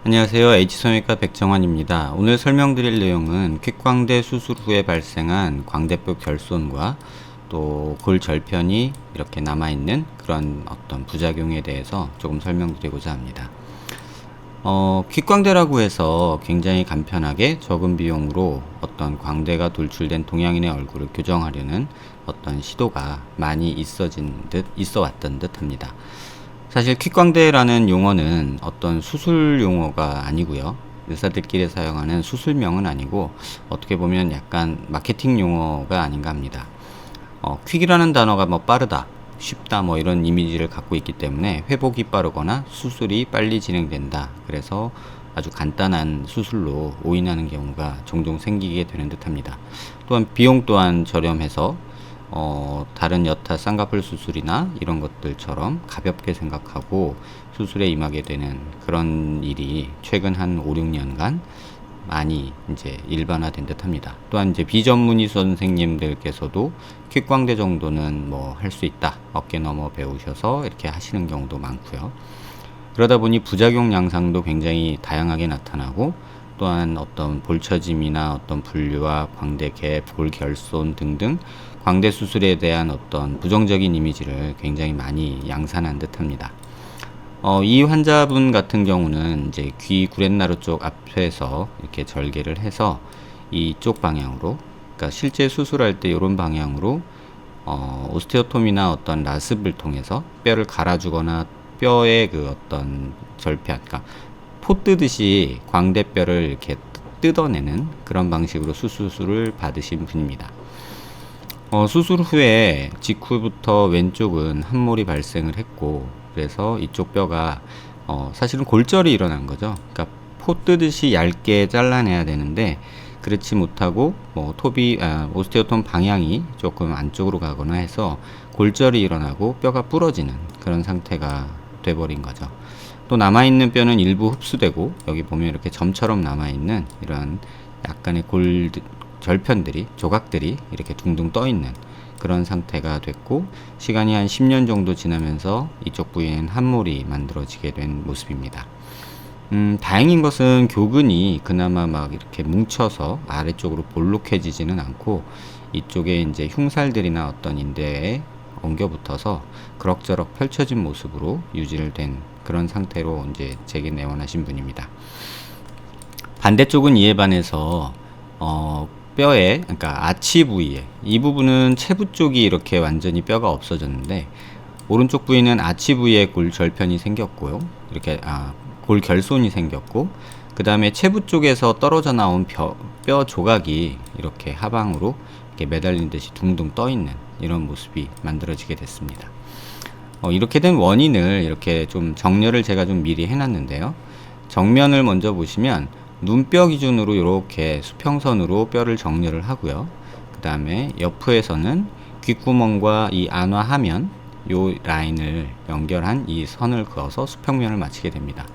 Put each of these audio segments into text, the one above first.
안녕하세요. H성형외과 백정환입니다. 오늘 설명드릴 내용은 퀵광대 수술 후에 발생한 광대뼈 결손과 또 골절편이 이렇게 남아있는 그런 어떤 부작용에 대해서 조금 설명드리고자 합니다. 퀵광대라고 해서 굉장히 간편하게 적은 비용으로 어떤 광대가 돌출된 동양인의 얼굴을 교정하려는 어떤 시도가 많이 있어 왔던 듯 합니다. 사실 퀵광대라는 용어는 어떤 수술 용어가 아니고요. 의사들끼리 사용하는 수술명은 아니고 어떻게 보면 약간 마케팅 용어가 아닌가 합니다. 퀵이라는 단어가 뭐 빠르다, 쉽다 뭐 이런 이미지를 갖고 있기 때문에 회복이 빠르거나 수술이 빨리 진행된다. 그래서 아주 간단한 수술로 오인하는 경우가 종종 생기게 되는 듯 합니다. 또한 비용 또한 저렴해서 다른 여타 쌍꺼풀 수술이나 이런 것들처럼 가볍게 생각하고 수술에 임하게 되는 그런 일이 최근 한 5, 6년간 많이 이제 일반화된 듯 합니다. 또한 이제 비전문의 선생님들께서도 퀵광대 정도는 뭐 할 수 있다. 어깨 너머 배우셔서 이렇게 하시는 경우도 많고요. 그러다 보니 부작용 양상도 굉장히 다양하게 나타나고 또한 어떤 볼처짐이나 어떤 분류와 광대 갭, 골결손 등등 광대 수술에 대한 어떤 부정적인 이미지를 굉장히 많이 양산한 듯합니다. 이 환자분 같은 경우는 이제 귀 구렛나루 쪽 앞에서 이렇게 절개를 해서 이쪽 방향으로, 그러니까 실제 수술할 때 이런 방향으로 오스테오톰이나 어떤 라습을 통해서 뼈를 갈아주거나 뼈의 그 어떤 절편, 그러니까 포 뜨듯이 광대뼈를 이렇게 뜯어내는 그런 방식으로 수술을 받으신 분입니다. 수술 후에 직후부터 왼쪽은 함몰이 발생을 했고, 그래서 이쪽 뼈가 사실은 골절이 일어난 거죠. 그러니까 포 뜨듯이 얇게 잘라내야 되는데 그렇지 못하고 뭐 오스테오톰 방향이 조금 안쪽으로 가거나 해서 골절이 일어나고 뼈가 부러지는 그런 상태가 돼버린 거죠. 또 남아있는 뼈는 일부 흡수되고 여기 보면 이렇게 점처럼 남아있는 이런 약간의 절편들이, 조각들이 이렇게 둥둥 떠 있는 그런 상태가 됐고, 시간이 한 10년 정도 지나면서 이쪽 부위엔 함몰이 만들어지게 된 모습입니다. 다행인 것은 교근이 그나마 막 이렇게 뭉쳐서 아래쪽으로 볼록해지지는 않고 이쪽에 이제 흉살들이나 어떤 인대에 엉겨 붙어서 그럭저럭 펼쳐진 모습으로 유지를 된 그런 상태로 이제 재개내원하신 분입니다. 반대쪽은 이에 반해서 뼈에, 그러니까 아치 부위에, 이 부분은 체부 쪽이 이렇게 완전히 뼈가 없어졌는데 오른쪽 부위는 아치 부위에 골절편이 생겼고요. 이렇게 골결손이 생겼고, 그 다음에 체부 쪽에서 떨어져 나온 뼈 조각이 이렇게 하방으로 이렇게 매달린 듯이 둥둥 떠 있는 이런 모습이 만들어지게 됐습니다. 이렇게 된 원인을 이렇게 좀 정렬을 제가 좀 미리 해놨는데요. 정면을 먼저 보시면 눈뼈 기준으로 이렇게 수평선으로 뼈를 정렬을 하고요. 그 다음에 옆부에서는 귓구멍과 이 안화하면 요 라인을 연결한 이 선을 그어서 수평면을 마치게 됩니다.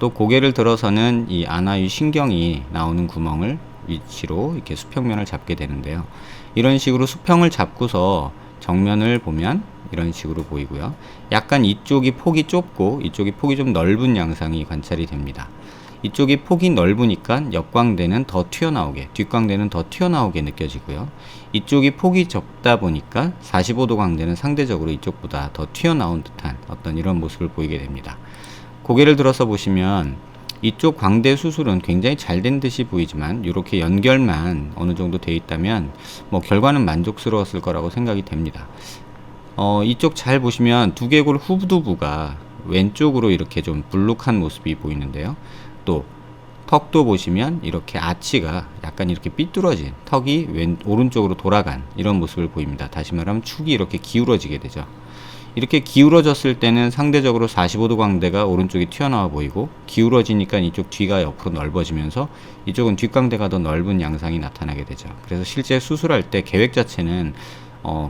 또 고개를 들어서는 이 안화유 신경이 나오는 구멍을 위치로 이렇게 수평면을 잡게 되는데요. 이런 식으로 수평을 잡고서 정면을 보면 이런 식으로 보이고요. 약간 이쪽이 폭이 좁고 이쪽이 폭이 좀 넓은 양상이 관찰이 됩니다. 이쪽이 폭이 넓으니까 옆광대는 더 튀어나오게, 뒷광대는 더 튀어나오게 느껴지고요. 이쪽이 폭이 적다 보니까 45도 광대는 상대적으로 이쪽보다 더 튀어나온 듯한 어떤 이런 모습을 보이게 됩니다. 고개를 들어서 보시면 이쪽 광대 수술은 굉장히 잘 된 듯이 보이지만 이렇게 연결만 어느 정도 되어 있다면 뭐 결과는 만족스러웠을 거라고 생각이 됩니다. 이쪽 잘 보시면 두개골 후두부가 왼쪽으로 이렇게 좀 불룩한 모습이 보이는데요. 또 턱도 보시면 이렇게 아치가 약간 이렇게 삐뚤어진 턱이 오른쪽으로 돌아간 이런 모습을 보입니다. 다시 말하면 축이 이렇게 기울어지게 되죠. 이렇게 기울어졌을 때는 상대적으로 45도 광대가 오른쪽이 튀어나와 보이고, 기울어지니까 이쪽 뒤가 옆으로 넓어지면서 이쪽은 뒷광대가 더 넓은 양상이 나타나게 되죠. 그래서 실제 수술할 때 계획 자체는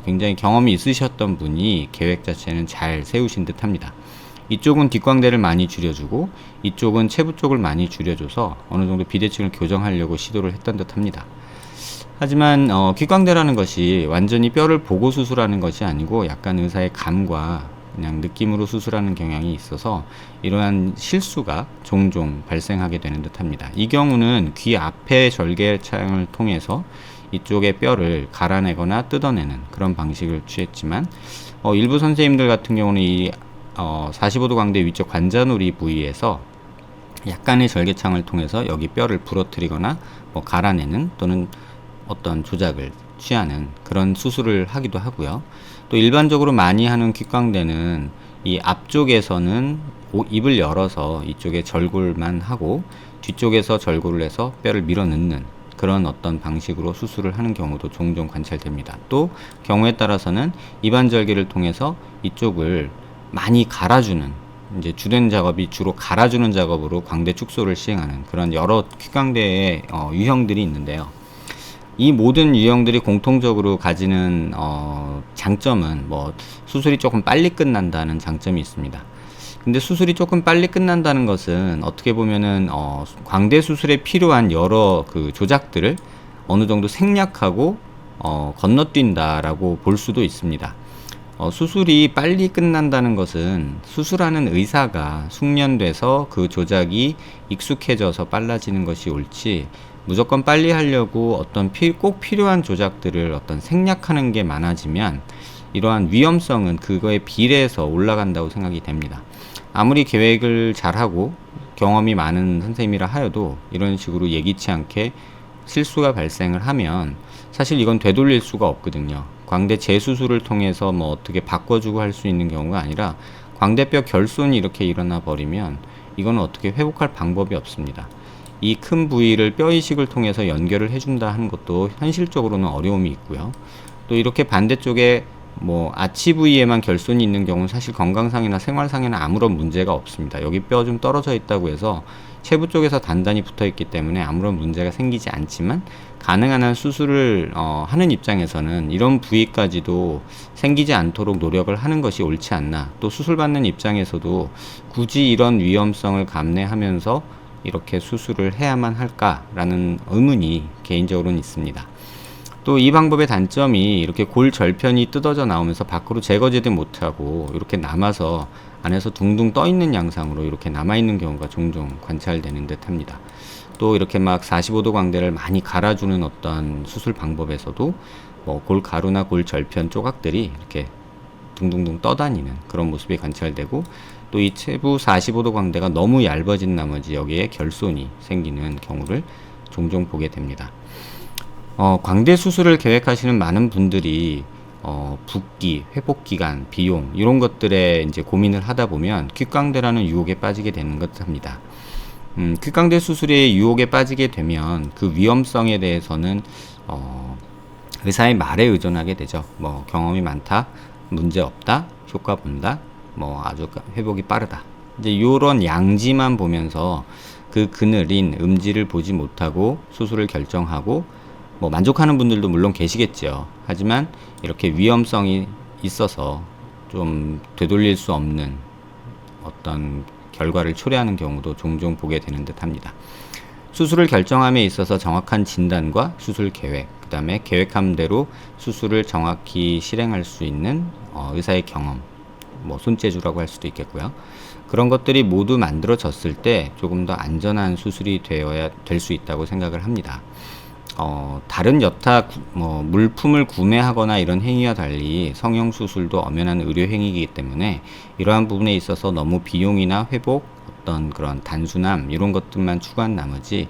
굉장히 경험이 있으셨던 분이 계획 자체는 잘 세우신 듯 합니다. 이쪽은 뒷광대를 많이 줄여주고 이쪽은 체부 쪽을 많이 줄여줘서 어느 정도 비대칭을 교정하려고 시도를 했던 듯 합니다. 하지만 귓광대라는 것이 완전히 뼈를 보고 수술하는 것이 아니고 약간 의사의 감과 그냥 느낌으로 수술하는 경향이 있어서 이러한 실수가 종종 발생하게 되는 듯합니다. 이 경우는 귀 앞의 절개창을 통해서 이쪽의 뼈를 갈아내거나 뜯어내는 그런 방식을 취했지만 일부 선생님들 같은 경우는 이 45도 광대 위쪽 관자놀이 부위에서 약간의 절개창을 통해서 여기 뼈를 부러뜨리거나 갈아내는 또는 어떤 조작을 취하는 그런 수술을 하기도 하고요. 또 일반적으로 많이 하는 귓광대는 이 앞쪽에서는 입을 열어서 이쪽에 절골만 하고 뒤쪽에서 절골을 해서 뼈를 밀어넣는 그런 어떤 방식으로 수술을 하는 경우도 종종 관찰됩니다. 또 경우에 따라서는 입안절개를 통해서 이쪽을 많이 갈아주는, 이제 주된 작업이 주로 갈아주는 작업으로 광대 축소를 시행하는 그런 여러 귓광대의 유형들이 있는데요. 이 모든 유형들이 공통적으로 가지는 장점은 수술이 조금 빨리 끝난다는 장점이 있습니다. 근데 수술이 조금 빨리 끝난다는 것은 어떻게 보면은 광대 수술에 필요한 여러 그 조작들을 어느 정도 생략하고 건너뛴다라고 볼 수도 있습니다. 수술이 빨리 끝난다는 것은 수술하는 의사가 숙련돼서 그 조작이 익숙해져서 빨라지는 것이 옳지, 무조건 빨리 하려고 어떤 꼭 필요한 조작들을 어떤 생략하는 게 많아지면 이러한 위험성은 그거에 비례해서 올라간다고 생각이 됩니다. 아무리 계획을 잘하고 경험이 많은 선생님이라 하여도 이런 식으로 예기치 않게 실수가 발생을 하면 사실 이건 되돌릴 수가 없거든요. 광대 재수술을 통해서 어떻게 바꿔주고 할 수 있는 경우가 아니라 광대뼈 결손이 이렇게 일어나 버리면 이거는 어떻게 회복할 방법이 없습니다. 이 큰 부위를 뼈 이식을 통해서 연결을 해준다 하는 것도 현실적으로는 어려움이 있고요. 또 이렇게 반대쪽에 아치 부위에만 결손이 있는 경우는 사실 건강상이나 생활상에는 아무런 문제가 없습니다. 여기 뼈 좀 떨어져 있다고 해서 체부 쪽에서 단단히 붙어 있기 때문에 아무런 문제가 생기지 않지만, 가능한 한 수술을 하는 입장에서는 이런 부위까지도 생기지 않도록 노력을 하는 것이 옳지 않나, 또 수술받는 입장에서도 굳이 이런 위험성을 감내하면서 이렇게 수술을 해야만 할까라는 의문이 개인적으로는 있습니다. 또 이 방법의 단점이 이렇게 골 절편이 뜯어져 나오면서 밖으로 제거제도 못하고 이렇게 남아서 안에서 둥둥 떠 있는 양상으로 이렇게 남아 있는 경우가 종종 관찰되는 듯 합니다. 또 이렇게 막 45도 광대를 많이 갈아주는 어떤 수술 방법에서도 골 가루나 골 절편 조각들이 이렇게 둥둥둥 떠다니는 그런 모습이 관찰되고, 또 이 체부 45도 광대가 너무 얇아진 나머지 여기에 결손이 생기는 경우를 종종 보게 됩니다. 광대 수술을 계획하시는 많은 분들이 붓기, 회복 기간, 비용 이런 것들에 이제 고민을 하다 보면 귓광대라는 유혹에 빠지게 되는 것 합니다. 귓광대 수술의 유혹에 빠지게 되면 그 위험성에 대해서는 의사의 말에 의존하게 되죠. 경험이 많다, 문제 없다, 효과 본다, 아주 회복이 빠르다. 이제 이런 양지만 보면서 그 그늘인 음지를 보지 못하고 수술을 결정하고 만족하는 분들도 물론 계시겠죠. 하지만 이렇게 위험성이 있어서 좀 되돌릴 수 없는 어떤 결과를 초래하는 경우도 종종 보게 되는 듯 합니다. 수술을 결정함에 있어서 정확한 진단과 수술 계획, 그 다음에 계획한 대로 수술을 정확히 실행할 수 있는 의사의 경험, 손재주라고 할 수도 있겠고요. 그런 것들이 모두 만들어졌을 때 조금 더 안전한 수술이 되어야 될 수 있다고 생각을 합니다. 다른 여타 물품을 구매하거나 이런 행위와 달리 성형수술도 엄연한 의료행위이기 때문에 이러한 부분에 있어서 너무 비용이나 회복, 어떤 그런 단순함 이런 것들만 추구한 나머지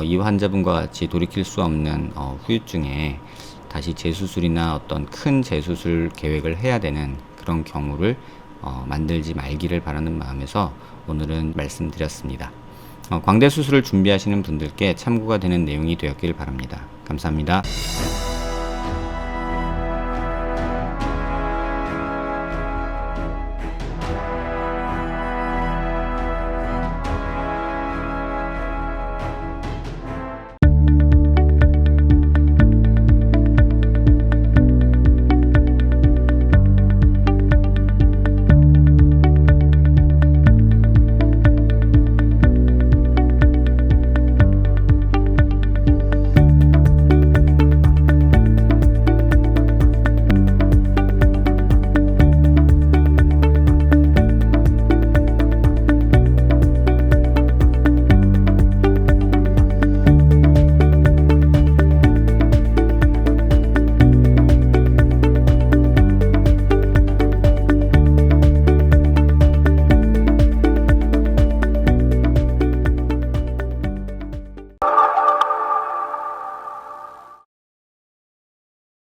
이 환자분과 같이 돌이킬 수 없는 후유증에 다시 재수술이나 어떤 큰 재수술 계획을 해야 되는 그런 경우를 만들지 말기를 바라는 마음에서 오늘은 말씀드렸습니다. 광대 수술을 준비하시는 분들께 참고가 되는 내용이 되었길 바랍니다. 감사합니다.